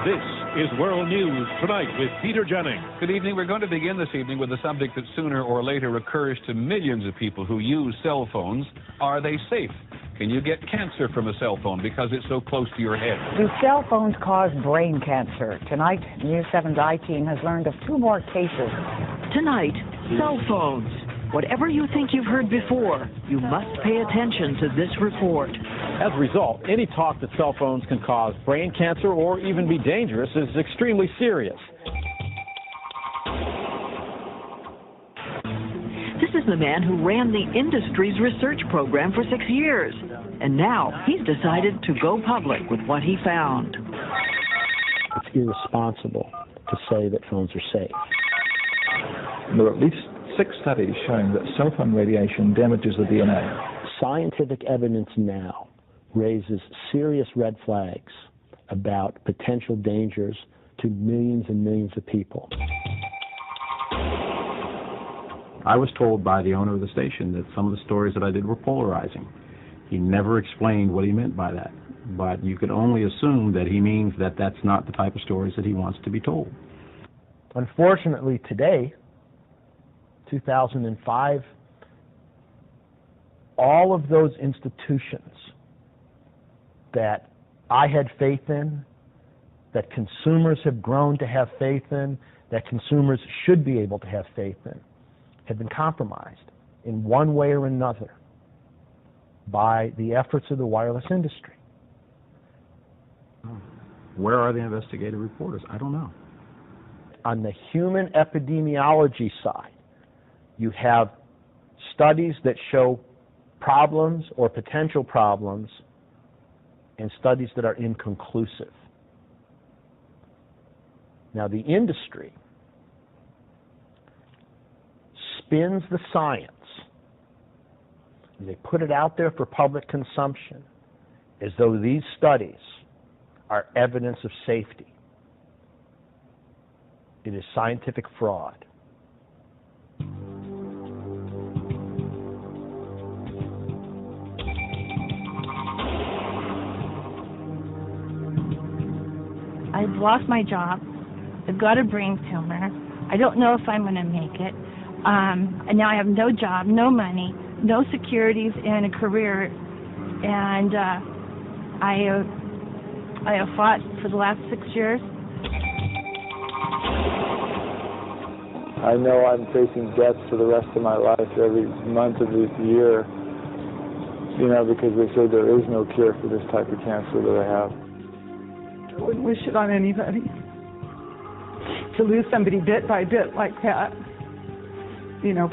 This is World News Tonight with Peter Jennings. Good evening. We're going to begin this evening with a subject that sooner or later occurs to millions of people who use cell phones. Are they safe? Can you get cancer from a cell phone because it's so close to your head? Do cell phones cause brain cancer? Tonight, News 7's I-Team has learned of 2 more cases. Tonight, cell phones. Whatever you think you've heard before, you must pay attention to this report. As a result, any talk that cell phones can cause brain cancer or even be dangerous is extremely serious. This is the man who ran the industry's research program for 6 years. And now he's decided to go public with what he found. It's irresponsible to say that phones are safe. There are at least 6 studies showing that cell phone radiation damages the DNA. Scientific evidence now raises serious red flags about potential dangers to millions and millions of people. I was told by the owner of the station that some of the stories that I did were polarizing. He never explained what he meant by that, but you could only assume that he means that that's not the type of stories that he wants to be told. Unfortunately, today, 2005, all of those institutions that I had faith in, that consumers have grown to have faith in, that consumers should be able to have faith in, have been compromised in one way or another by the efforts of the wireless industry. Where are the investigative reporters? I don't know. On the human epidemiology side, you have studies that show problems or potential problems and studies that are inconclusive. Now, the industry spins the science. They put it out there for public consumption as though these studies are evidence of safety. It is scientific fraud. I've lost my job. I've got a brain tumor. I don't know if I'm going to make it. And now I have no job, no money, no securities in a career. And I have fought for the last 6 years. I know I'm facing death for the rest of my life every month of the year, because they say there is no cure for this type of cancer that I have. I wouldn't wish it on anybody. To lose somebody bit by bit like that,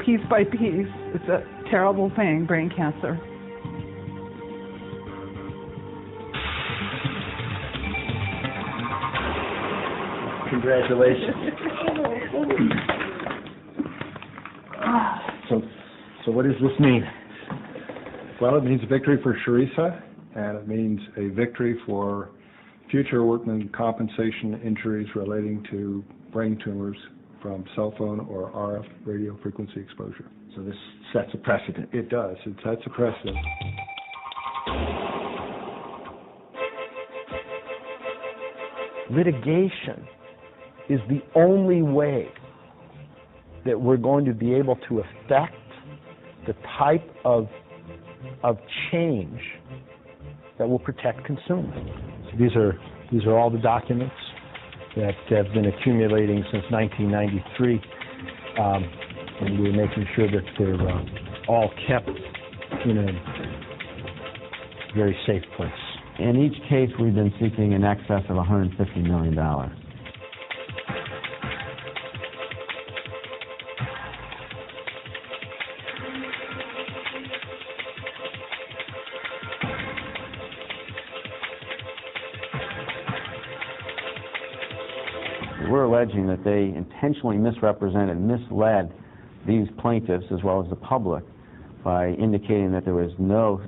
piece by piece, it's a terrible thing, brain cancer. Congratulations. So what does this mean? Well, it means a victory for Sharisa, and it means a victory for future workman compensation injuries relating to brain tumors from cell phone or RF radio frequency exposure. So this sets a precedent. It does. It sets a precedent. Litigation is the only way that we're going to be able to affect the type of change that will protect consumers. So these are all the documents that have been accumulating since 1993, and we're making sure that they're all kept in a very safe place. In each case, we've been seeking in excess of $150 million. We're alleging that they intentionally misrepresented, misled these plaintiffs as well as the public by indicating that there was no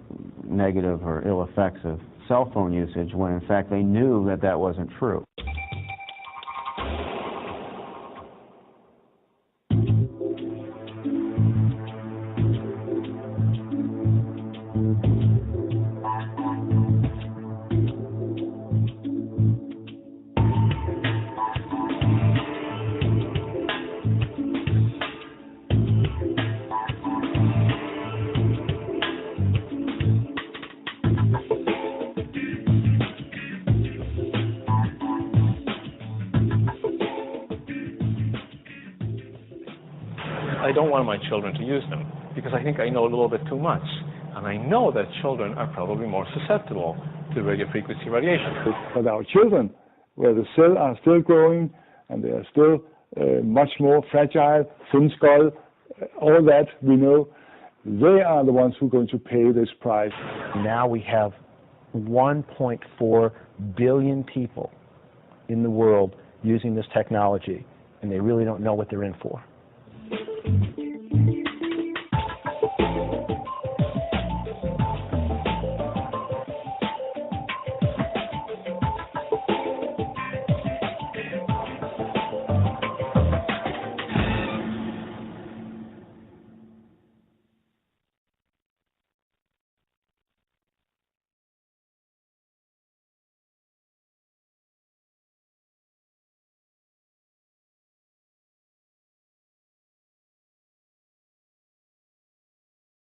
negative or ill effects of cell phone usage when in fact they knew that that wasn't true. I don't want my children to use them because I think I know a little bit too much. And I know that children are probably more susceptible to radiofrequency radiation. But our children, where the cells are still growing and they are still much more fragile, thin skull, all that we know, they are the ones who are going to pay this price. Now we have 1.4 billion people in the world using this technology, and they really don't know what they're in for.